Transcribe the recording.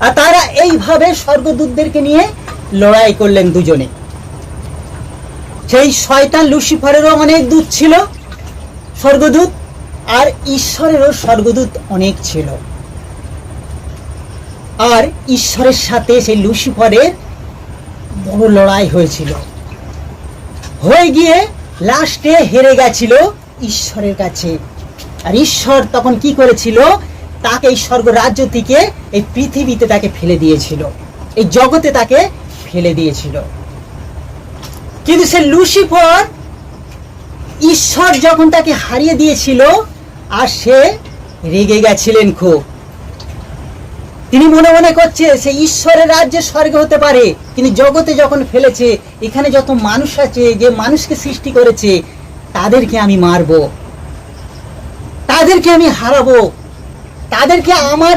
আর তারা এইভাবে স্বর্গদূতদেরকে নিয়ে লড়াই করলেন দুজনে। সেই শয়তান লুসিফারেরও অনেক দূত ছিল, স্বর্গদূত, আর ঈশ্বরেরও স্বর্গদূত অনেক ছিল। আর ঈশ্বরের সাথে সেই লুসিফারের বড় লড়াই হয়েছিল, হয়ে গিয়ে লাস্টে হেরে গেছিল ঈশ্বরের কাছে। আর ঈশ্বর তখন কি করেছিল, তাকে এই স্বর্গ রাজ্য থেকে এই পৃথিবীতে তাকে ফেলে দিয়েছিল, এই জগতে তাকে ফেলে দিয়েছিল। কিন্তু সে লুসিফার, ঈশ্বর যখন তাকে হারিয়ে দিয়েছিল, আর সে রেগে গেছিলেন খুব। তিনি মনে মনে করছে সে ঈশ্বরের রাজ্যে স্বর্গ হতে পারে, কিন্তু জগতে যখন ফেলেছে, এখানে যত মানুষ আছে, যে মানুষকে সৃষ্টি করেছে, তাদেরকে আমি মারবো, তাদেরকে আমি হারাবো, তাদেরকে আমার